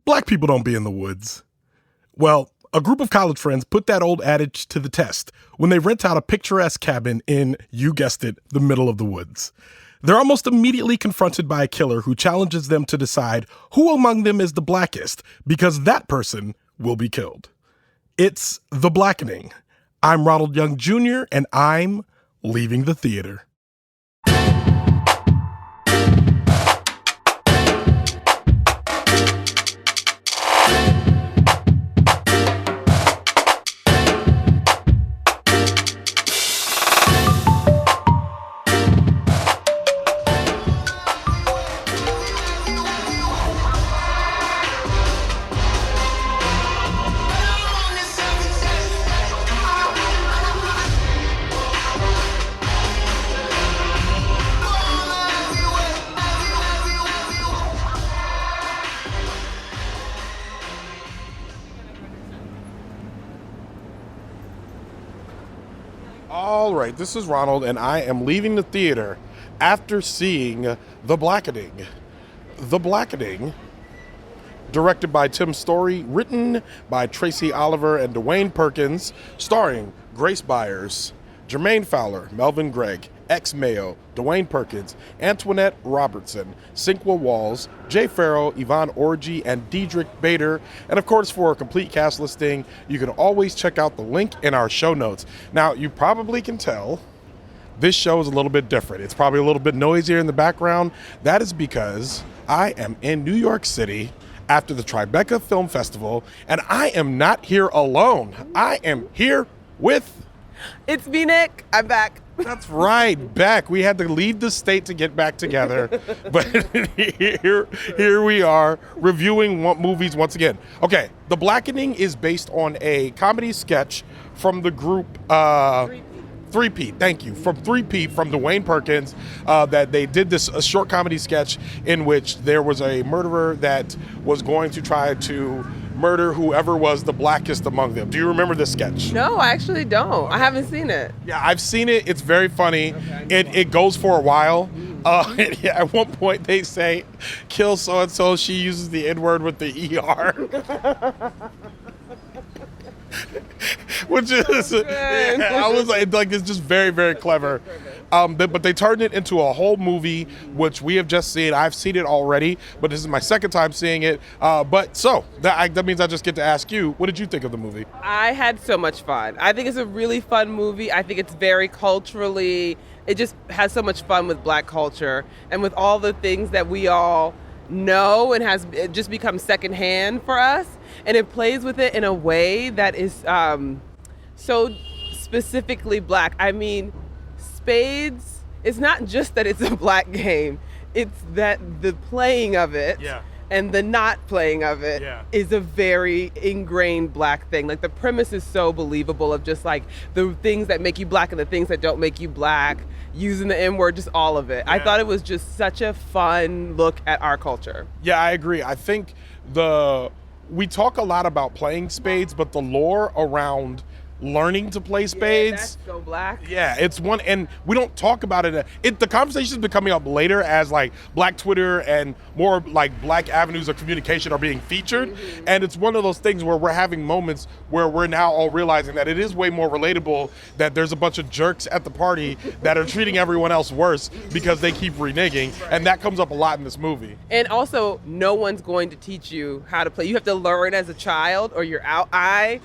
Black people don't be in the woods. Well, a group of college friends put that old adage to the test when they rent out a picturesque cabin in, you guessed it, the middle of the woods. They're almost immediately confronted by a killer who challenges them to decide who among them is the blackest, because that person will be killed. It's The Blackening. I'm Ronald Young Jr., and I'm leaving the theater. All right, this is Ronald, and I am leaving the theater after seeing The Blackening. The Blackening, directed by Tim Story, written by Tracy Oliver and DeWayne Perkins, starring Grace Byers, Jermaine Fowler, Melvin Gregg, Mayo, DeWayne Perkins, Antoinette Robertson, Sinqua, Pharoah, Yvonne, Orji, and Diedrich, Bade. And of course, for a complete cast listing, you can always check out the link in our show notes. Now, you probably can tell this show is a little bit different. It's probably a little bit noisier in the background. That is because I am in New York City after the Tribeca Film Festival, and I am not here alone. I am here with... It's me, Nick. I'm back. That's right, back. We had to leave the state to get back together, but here we are reviewing movies once again. Okay, The Blackening is based on a comedy sketch from the group Three-Peat. Thank you. From Three-Peat, from DeWayne Perkins, that they did a short comedy sketch in which there was a murderer that was going to try to murder whoever was the blackest among them. Do you remember this sketch? No, I actually don't. I haven't seen it. Yeah, I've seen it. It's very funny. Okay. It goes for a while. At one point they say, kill so-and-so. She uses the N-word with the ER. Which is, I was like, it's just very, very clever. But they turned it into a whole movie, which we have just seen. I've seen it already, but this is my second time seeing it. That means I just get to ask you, what did you think of the movie? I had so much fun. I think it's a really fun movie. I think it's very culturally, it just has so much fun with Black culture and with all the things that we all know and it just become secondhand for us. And it plays with it in a way that is so specifically Black. I mean, spades, it's not just that it's a Black game, it's that the playing of it and the not playing of it is a very ingrained Black thing. Like, the premise is so believable of just like the things that make you Black and the things that don't make you Black, using the N-word, just all of it. I thought it was just such a fun look at our culture. Yeah, I agree. I think we talk a lot about playing spades, but the lore around learning to play spades. That's so Black. Yeah, it's one, and we don't talk about it. The conversation's been coming up later as like Black Twitter and more like Black avenues of communication are being featured. Mm-hmm. And it's one of those things where we're having moments where we're now all realizing that it is way more relatable that there's a bunch of jerks at the party that are treating everyone else worse because they keep reneging. Right. And that comes up a lot in this movie. And also, no one's going to teach you how to play. You have to learn as a child or you're out. I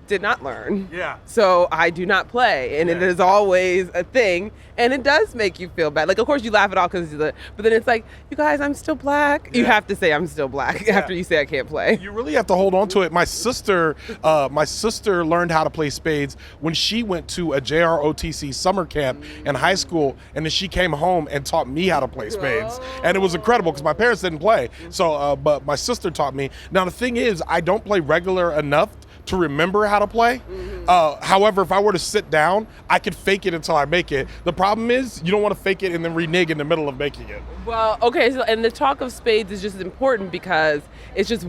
did not learn. Yeah. So I do not play. And it is always a thing. And it does make you feel bad. Like, of course, you laugh it off but then it's like, you guys, I'm still Black. You have to say I'm still Black after you say I can't play. You really have to hold on to it. My sister learned how to play spades when she went to a JROTC summer camp in high school. And then she came home and taught me how to play spades. Oh. And it was incredible because my parents didn't play. So, but my sister taught me. Now, the thing is, I don't play regular enough to remember how to play. Mm-hmm. However, if I were to sit down, I could fake it until I make it. The problem is you don't want to fake it and then renege in the middle of making it. Well, okay, so and the talk of spades is just important because it's just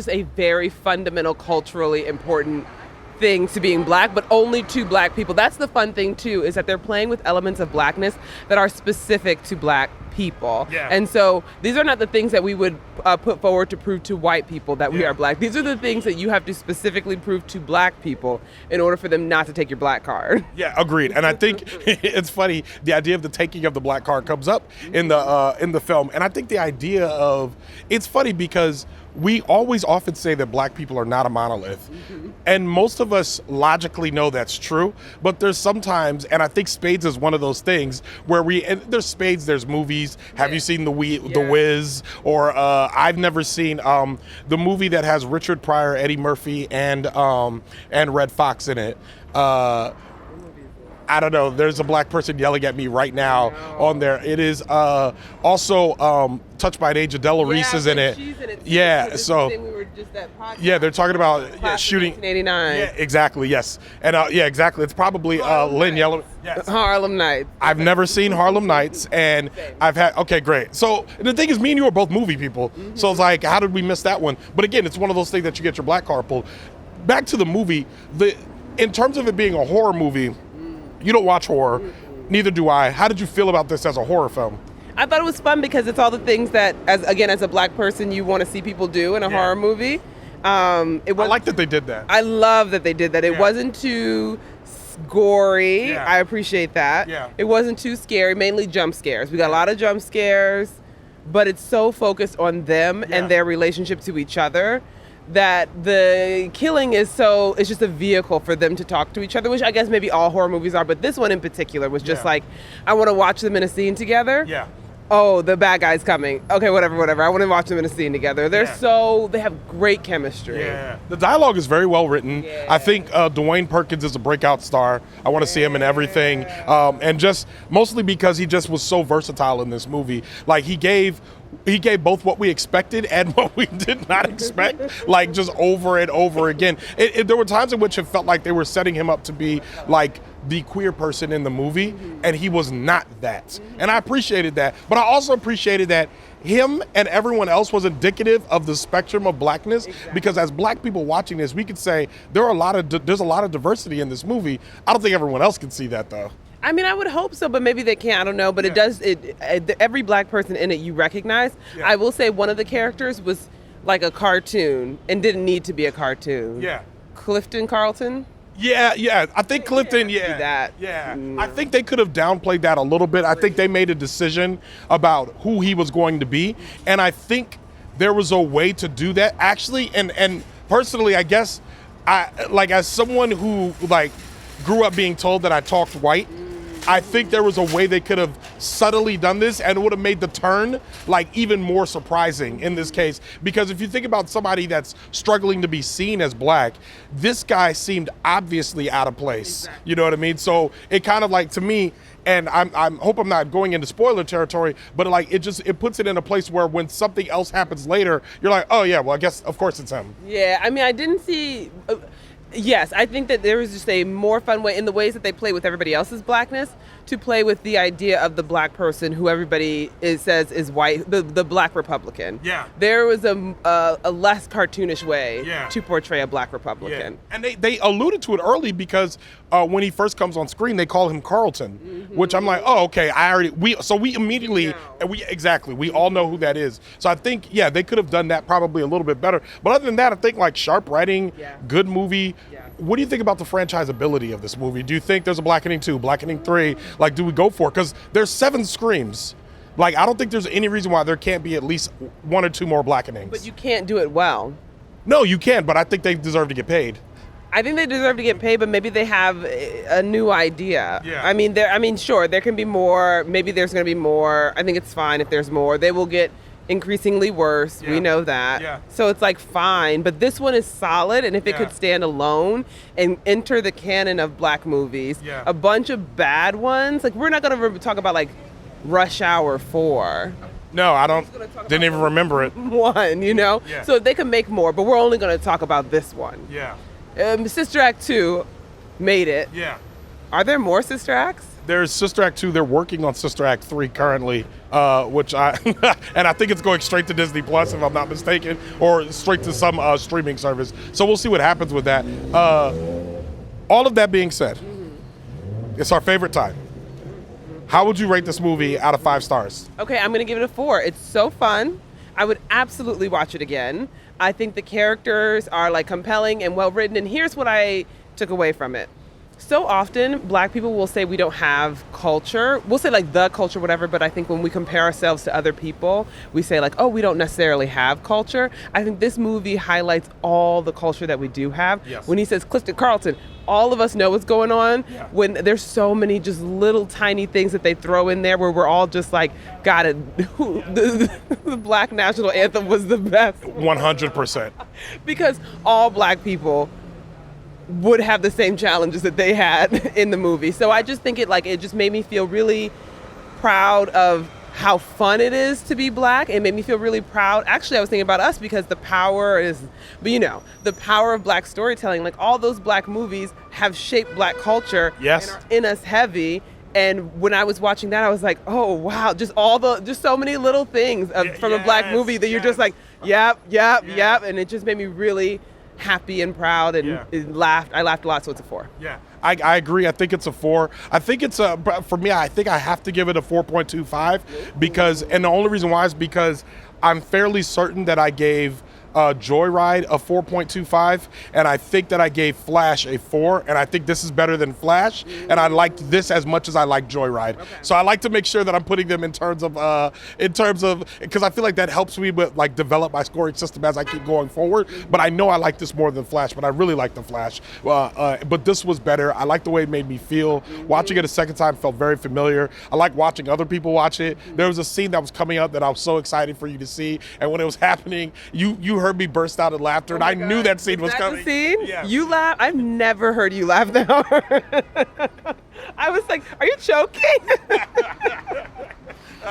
a very fundamental, culturally important thing to being Black, but only to Black people. That's the fun thing too, is that they're playing with elements of Blackness that are specific to Black people. Yeah. And so these are not the things that we would put forward to prove to white people that we are black. These are the things that you have to specifically prove to black people in order for them not to take your black card. Yeah, agreed. And I think it's funny, the idea of the taking of the black card comes up in the film. And I think the idea of, it's funny because we always often say that black people are not a monolith. And most of us logically know that's true, but there's sometimes, and I think Spades is one of those things where and there's Spades, there's movies. Have you seen The Wiz? Or I've never seen the movie that has Richard Pryor, Eddie Murphy, and Red Fox in it. I don't know. There's a black person yelling at me right now on there. It is also Touched by an Angel. Della Reese is in it. She's in it too. Yeah, so we were just at podcast. yeah, they're talking about shooting. 1989. Yeah, exactly. Yes, and yeah, exactly. It's probably Lynn Yellow. Yes. Harlem Nights. I've never seen Harlem Nights, and I've had. Okay, great. So the thing is, me and you are both movie people. So it's like, how did we miss that one? But again, it's one of those things that you get your black card pulled. Back to the movie. In terms of it being a horror movie. You don't watch horror, neither do I. How did you feel about this as a horror film? I thought it was fun because it's all the things that, as a black person, you want to see people do in a horror movie. I like that they did that. I love that they did that. It wasn't too gory. Yeah. I appreciate that. Yeah. It wasn't too scary, mainly jump scares. We got a lot of jump scares, but it's so focused on them and their relationship to each other that the killing is it's just a vehicle for them to talk to each other, which I guess maybe all horror movies are, but this one in particular was just like, I want to watch them in a scene together. Yeah. Oh, the bad guy's coming. Okay, whatever. I want to watch them in a scene together. They have great chemistry. Yeah. The dialogue is very well written. Yeah. I think DeWayne Perkins is a breakout star. I want to see him in everything. And just mostly because he just was so versatile in this movie. Like he gave both what we expected and what we did not expect, like just over and over again. There were times in which it felt like they were setting him up to be like the queer person in the movie, and he was not that. And I appreciated that. But I also appreciated that him and everyone else was indicative of the spectrum of blackness, because as black people watching this, we could say there's a lot of diversity in this movie. I don't think everyone else can see that though. I mean, I would hope so, but maybe they can't. I don't know. But it does. Every black person in it you recognize. Yeah. I will say one of the characters was like a cartoon and didn't need to be a cartoon. Yeah. Clifton Carlton. Yeah. I think Clifton. Yeah. I think they could have downplayed that a little bit. I think they made a decision about who he was going to be, and I think there was a way to do that actually. And personally, I guess as someone who grew up being told that I talked white. I think there was a way they could have subtly done this, and it would have made the turn even more surprising in this case. Because if you think about somebody that's struggling to be seen as black, this guy seemed obviously out of place. Exactly. You know what I mean? So it kind of to me, and I hope I'm not going into spoiler territory, but it puts it in a place where when something else happens later, you're like, oh yeah, well I guess of course it's him. Yeah, I mean I didn't see. Yes, I think that there was just a more fun way in the ways that they play with everybody else's blackness to play with the idea of the black person who everybody says is white, the black Republican. Yeah. There was a less cartoonish way to portray a black Republican. Yeah. And they alluded to it early because when he first comes on screen, they call him Carlton, which I'm like, oh, okay, we immediately, we all know who that is. So I think, they could have done that probably a little bit better. But other than that, I think sharp writing, good movie. Yeah. What do you think about the franchisability of this movie? Do you think there's a Blackening 2, Blackening 3? Do we go for it? Because there's 7 Screams. I don't think there's any reason why there can't be at least 1 or 2 more Blackenings. But you can't do it well. No, you can, but I think they deserve to get paid. I think they deserve to get paid, but maybe they have a new idea. Yeah. I mean, sure, there can be more. Maybe there's going to be more. I think it's fine if there's more. They will get increasingly worse. We know that. Yeah. So it's fine, but this one is solid, and if it could stand alone and enter the canon of black movies, a bunch of bad ones, we're not going to talk about Rush Hour 4. No, I didn't even remember it. One, Yeah. So they can make more, but we're only going to talk about this one. Yeah. Sister Act 2 made it. Yeah. Are there more Sister Acts? There's Sister Act 2. They're working on Sister Act 3 currently, which and I think it's going straight to Disney Plus, if I'm not mistaken, or straight to some streaming service. So we'll see what happens with that. All of that being said, it's our favorite time. How would you rate this movie out of 5 stars? Okay, I'm going to give it a 4. It's so fun. I would absolutely watch it again. I think the characters are like compelling and well written. And here's what I took away from it. So often, Black people will say we don't have culture. We'll say like the culture, whatever, but I think when we compare ourselves to other people, we say like, oh, we don't necessarily have culture. I think this movie highlights all the culture that we do have. Yes. When he says Clifton Carlton, all of us know what's going on. Yeah. When there's so many just little tiny things that they throw in there where we're all just like, got it. The Black national anthem was the best. 100%. Because all Black people would have the same challenges that they had in the movie. So I just think it just made me feel really proud of how fun it is to be Black. It made me feel really proud. Actually, I was thinking about us because the power the power of Black storytelling, like all those Black movies have shaped Black culture. Yes. And are in us heavy. And when I was watching that, I was like, oh, wow, just so many little things from a Black movie that you're just like, yep. And it just made me really happy and proud and I laughed a lot, so it's a 4. Yeah, I agree. I think it's a 4. I think it's for me, I think I have to give it a 4.25 because, and the only reason why is because I'm fairly certain that I gave Joyride a 4.25, and I think that I gave Flash a 4, and I think this is better than Flash, and I liked this as much as I liked Joyride. Okay. So I like to make sure that I'm putting them in terms of because I feel like that helps me with like develop my scoring system as I keep going forward. But I know I like this more than Flash, but I really like the Flash. But this was better. I like the way it made me feel. Watching it a second time felt very familiar. I like watching other people watch it. There was a scene that was coming up that I was so excited for you to see, and when it was happening, you heard me burst out in laughter, and I knew that scene was coming. The scene? Yeah. You laugh? I've never heard you laugh that hard. I was like, are you choking?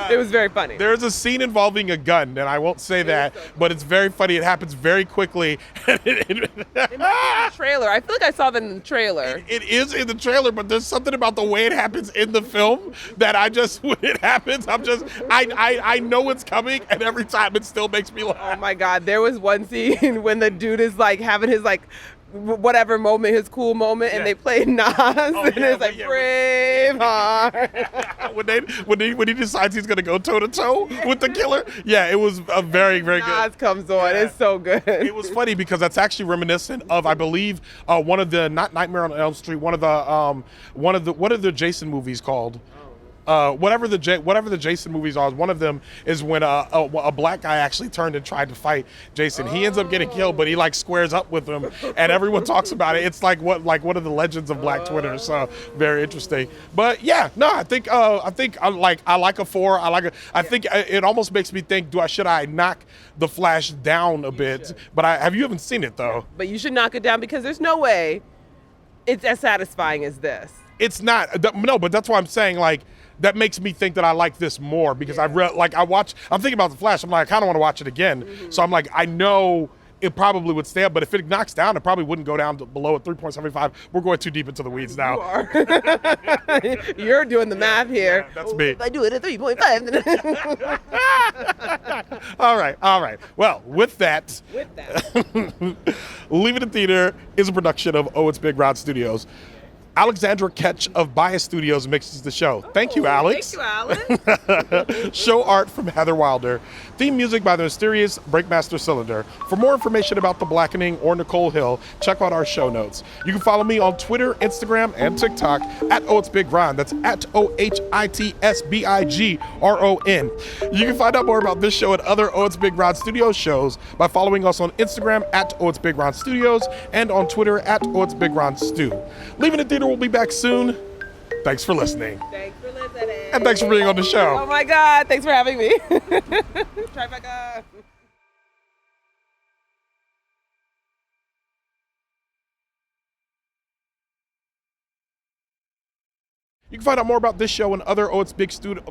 It was very funny. There's a scene involving a gun, and I won't say that, but it's very funny. It happens very quickly. It might be in the trailer. I feel like I saw that in the trailer. It is in the trailer, but there's something about the way it happens in the film that when it happens, I know it's coming, and every time it still makes me laugh. Oh my God. There was one scene when the dude is like having his like whatever moment, his cool moment, and they play Nas, and it's like Braveheart. when he decides he's gonna go toe to toe with the killer, it was a very very good. Nas comes on, it's so good. It was funny because that's actually reminiscent of, I believe, one of the not Nightmare on Elm Street, one of the what are the Jason movies called? Whatever the Jason movies are, one of them is when a Black guy actually turned and tried to fight Jason. He ends up getting killed, but he like squares up with him, and everyone talks about it. It's like one of the legends of Black Twitter. So very interesting. But I think I like a 4. I think it almost makes me think, should I knock the Flash down a bit? But you haven't seen it though. But you should knock it down because there's no way it's as satisfying as this. It's not. No, but that's why I'm saying like. That makes me think that I like this more because I'm thinking about the Flash. I'm like, I kind of want to watch it again. Mm-hmm. So I'm like, I know it probably would stay up, but if it knocks down, it probably wouldn't go down below a 3.75. We're going too deep into the weeds now. You are. You're doing the math here. Yeah, that's me. I do it at 3.5. All right. Well, with that, Leaving the Theater is a production of Oh It's Big Rod Studios. Alexandra Ketch of Byers Studios mixes the show. Thank you, Alex. Thank you, Alex. Show art from Heather Wilder. Theme music by the mysterious Breakmaster Cylinder. For more information about The Blackening or Nichole Hill, check out our show notes. You can follow me on Twitter, Instagram, and TikTok at Oh It's Big Ron. That's at OHITSBIGRON. You can find out more about this show and other Oh It's Big Ron Studios shows by following us on Instagram at Oh It's Big Ron Studios and on Twitter at Oh It's Big Ron Stu. Leaving the Theater will be back soon. Thanks for listening. Thanks for listening. And thanks for being on the show. Oh my God, thanks for having me. Tribeca. You can find out more about this show and other Oh It's Big Studio.